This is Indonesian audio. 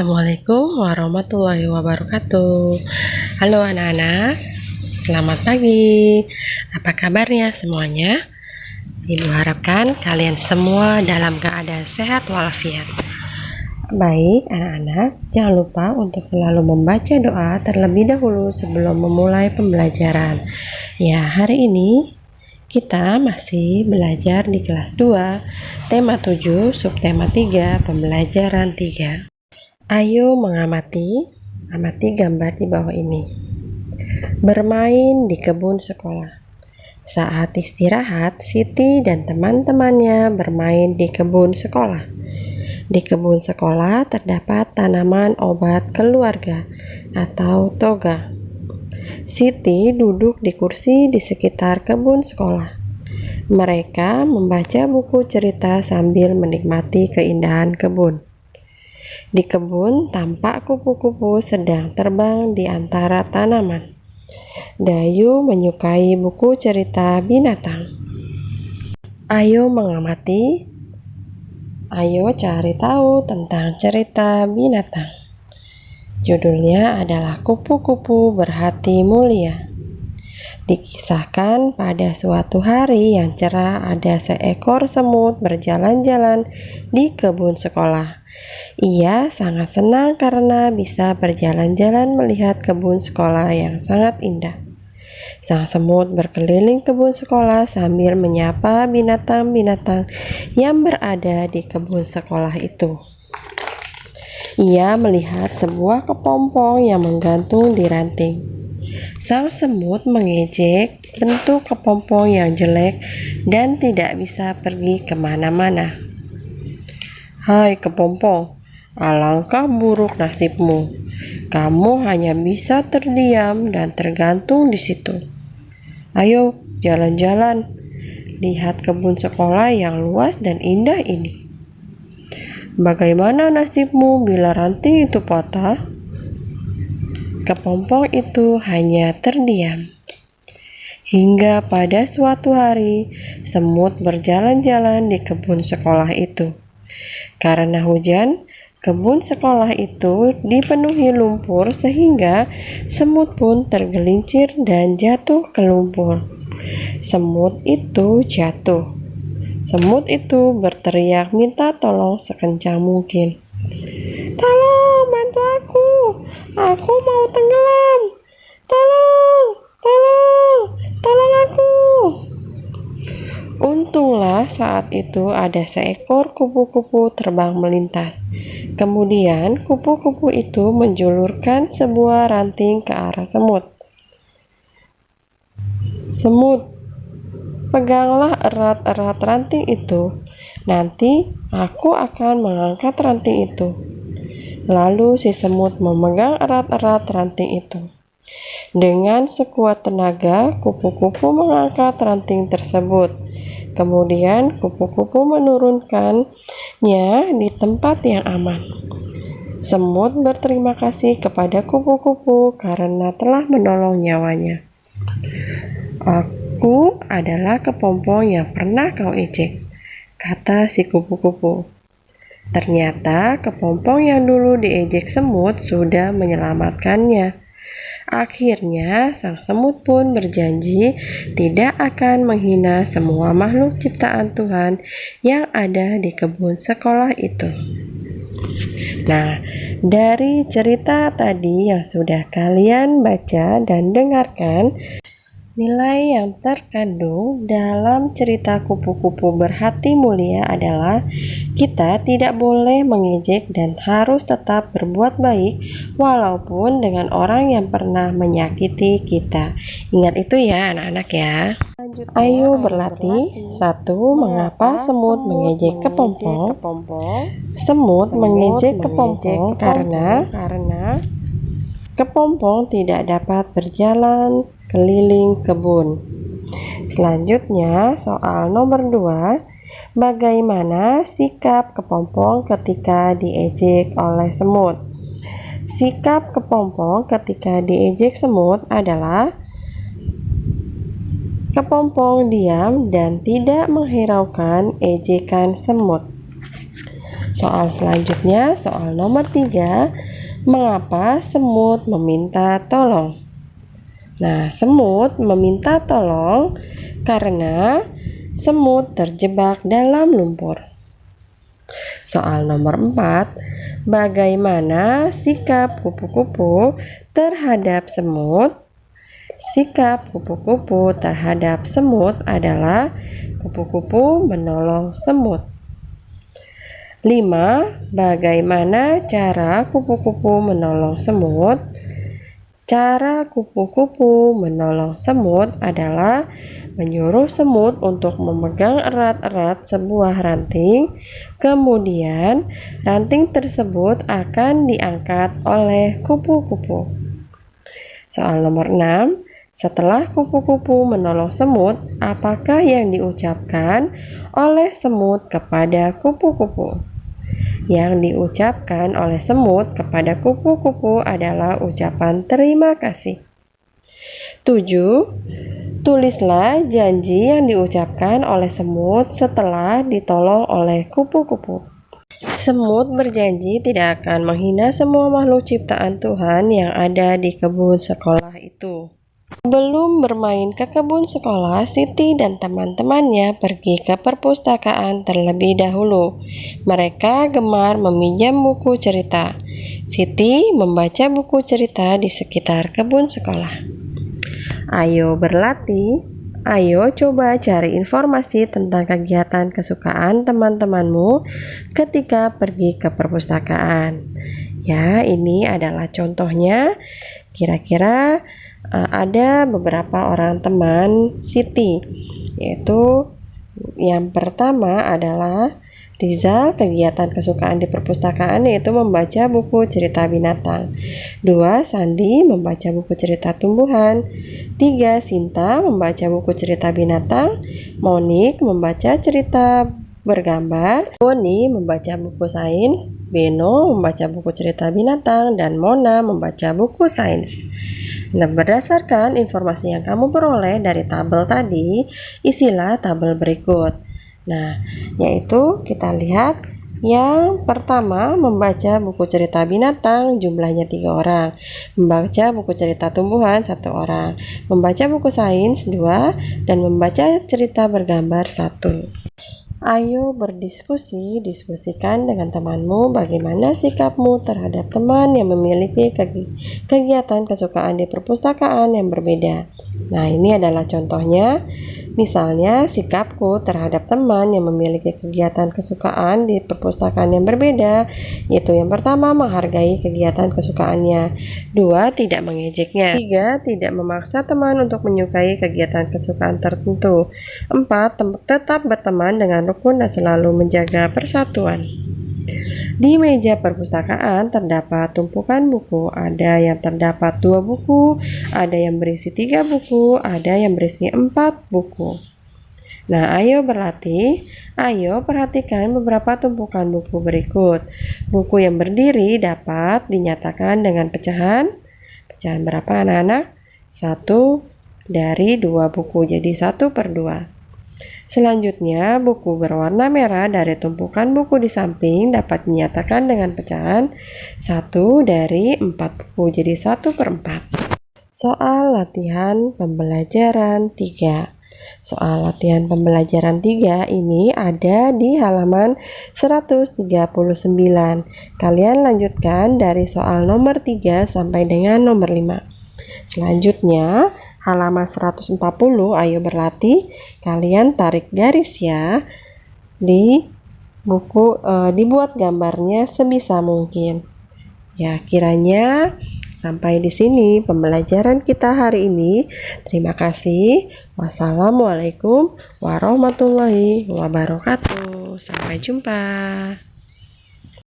Assalamualaikum warahmatullahi wabarakatuh. Halo anak-anak, selamat pagi. Apa kabarnya semuanya? Ibu harapkan kalian semua dalam keadaan sehat walafiat. Baik anak-anak, jangan lupa untuk selalu membaca doa terlebih dahulu sebelum memulai pembelajaran. Ya, hari ini kita masih belajar di kelas 2, tema 7, subtema 3, pembelajaran 3. Ayo amati gambar di bawah ini. Bermain di kebun sekolah. Saat istirahat, Siti dan teman-temannya bermain di kebun sekolah. Di kebun sekolah terdapat tanaman obat keluarga atau toga. Siti duduk di kursi di sekitar kebun sekolah. Mereka membaca buku cerita sambil menikmati keindahan kebun. Di kebun tampak kupu-kupu sedang terbang di antara tanaman. Dayu menyukai buku cerita binatang. Ayo mengamati. Ayo cari tahu tentang cerita binatang. Judulnya adalah Kupu-kupu Berhati Mulia. Dikisahkan pada suatu hari yang cerah ada seekor semut berjalan-jalan di kebun sekolah. Ia sangat senang karena bisa berjalan-jalan melihat kebun sekolah yang sangat indah. Sang semut berkeliling kebun sekolah sambil menyapa binatang-binatang yang berada di kebun sekolah itu. Ia melihat sebuah kepompong yang menggantung di ranting. Sang semut mengejek bentuk kepompong yang jelek dan tidak bisa pergi kemana-mana. Hai kepompong, alangkah buruk nasibmu. Kamu hanya bisa terdiam dan tergantung di situ. Ayo jalan-jalan, lihat kebun sekolah yang luas dan indah ini. Bagaimana nasibmu bila ranting itu patah? Kepompong itu hanya terdiam. Hingga pada suatu hari, semut berjalan-jalan di kebun sekolah itu. Karena hujan, kebun sekolah itu dipenuhi lumpur sehingga semut pun tergelincir dan jatuh ke lumpur. Semut itu jatuh. Semut itu berteriak minta tolong sekencang mungkin. Tolong, bantu aku. Aku mau tenggelam. Tolong, tolong, tolong aku. Untunglah saat itu ada seekor kupu-kupu terbang melintas. Kemudian kupu-kupu itu menjulurkan sebuah ranting ke arah semut. Semut, peganglah erat-erat ranting itu. Nanti aku akan mengangkat ranting itu. Lalu si semut memegang erat-erat ranting itu. Dengan sekuat tenaga, kupu-kupu mengangkat ranting tersebut. Kemudian kupu-kupu menurunkannya di tempat yang aman. Semut berterima kasih kepada kupu-kupu karena telah menolong nyawanya. Aku adalah kepompong yang pernah kau ejek, kata si kupu-kupu. Ternyata kepompong yang dulu diejek semut sudah menyelamatkannya. Akhirnya sang semut pun berjanji tidak akan menghina semua makhluk ciptaan Tuhan yang ada di kebun sekolah itu. Nah, dari cerita tadi yang sudah kalian baca dan dengarkan, nilai yang terkandung dalam cerita kupu-kupu berhati mulia adalah kita tidak boleh mengejek dan harus tetap berbuat baik walaupun dengan orang yang pernah menyakiti kita. Ingat itu ya anak-anak ya. Ayo berlatih. 1. Mengapa semut mengejek kepompong? Semut mengejek kepompong karena kepompong tidak dapat berjalan keliling kebun. Selanjutnya, soal nomor 2. Bagaimana sikap kepompong ketika diejek oleh semut? Sikap kepompong ketika diejek semut adalah kepompong diam dan tidak menghiraukan ejekan semut. Soal selanjutnya, soal nomor 3, mengapa semut meminta tolong? Nah, semut meminta tolong karena semut terjebak dalam lumpur. Soal nomor 4, bagaimana sikap kupu-kupu terhadap semut? Sikap kupu-kupu terhadap semut adalah kupu-kupu menolong semut. 5. Bagaimana cara kupu-kupu menolong semut? Cara kupu-kupu menolong semut adalah menyuruh semut untuk memegang erat-erat sebuah ranting, kemudian ranting tersebut akan diangkat oleh kupu-kupu. Soal nomor 6, setelah kupu-kupu menolong semut, apakah yang diucapkan oleh semut kepada kupu-kupu? Yang diucapkan oleh semut kepada kupu-kupu adalah ucapan terima kasih. 7. Tulislah janji yang diucapkan oleh semut setelah ditolong oleh kupu-kupu. Semut berjanji tidak akan menghina semua makhluk ciptaan Tuhan yang ada di kebun sekolah itu. Sebelum bermain ke kebun sekolah, Siti dan teman-temannya pergi ke perpustakaan terlebih dahulu. Mereka gemar meminjam buku cerita. Siti membaca buku cerita di sekitar kebun sekolah. Ayo berlatih. Ayo coba cari informasi tentang kegiatan kesukaan teman-temanmu ketika pergi ke perpustakaan. Ya, ini adalah contohnya. Kira-kira ada beberapa orang teman Siti, yaitu yang pertama adalah Rizal, kegiatan kesukaan di perpustakaan yaitu membaca buku cerita binatang. 2. Sandi membaca buku cerita tumbuhan. 3. Sinta membaca buku cerita binatang. Monik membaca cerita bergambar. Boni membaca buku sains. Beno membaca buku cerita binatang. Dan Mona membaca buku sains. Nah, berdasarkan informasi yang kamu peroleh dari tabel tadi, isilah tabel berikut. Nah, yaitu kita lihat yang pertama membaca buku cerita binatang jumlahnya 3 orang, membaca buku cerita tumbuhan 1 orang, membaca buku sains 2, dan membaca cerita bergambar 1. Ayo berdiskusi, diskusikan dengan temanmu bagaimana sikapmu terhadap teman yang memiliki kegiatan kesukaan di perpustakaan yang berbeda. Nah, ini adalah contohnya. Misalnya, sikapku terhadap teman yang memiliki kegiatan kesukaan di perpustakaan yang berbeda, yaitu yang pertama, menghargai kegiatan kesukaannya. 2. Tidak mengejeknya. 3. Tidak memaksa teman untuk menyukai kegiatan kesukaan tertentu. 4. Tetap berteman dengan rukun dan selalu menjaga persatuan. Di meja perpustakaan terdapat tumpukan buku. Ada yang terdapat 2 buku, ada yang berisi 3 buku, ada yang berisi 4 buku. Nah, ayo berlatih. Ayo perhatikan beberapa tumpukan buku berikut. Buku yang berdiri dapat dinyatakan dengan pecahan. Pecahan berapa anak-anak? 1 dari 2 buku, jadi 1/2. Selanjutnya, buku berwarna merah dari tumpukan buku di samping dapat dinyatakan dengan pecahan 1 dari 4 buku, jadi 1/4. Soal latihan pembelajaran 3. Soal latihan pembelajaran 3 ini ada di halaman 139. Kalian lanjutkan dari soal nomor 3 sampai dengan nomor 5. Selanjutnya, halaman 140, ayo berlatih. Kalian tarik garis ya di buku, dibuat gambarnya sebisa mungkin. Ya, kiranya sampai di sini pembelajaran kita hari ini. Terima kasih. Wassalamualaikum warahmatullahi wabarakatuh. Sampai jumpa.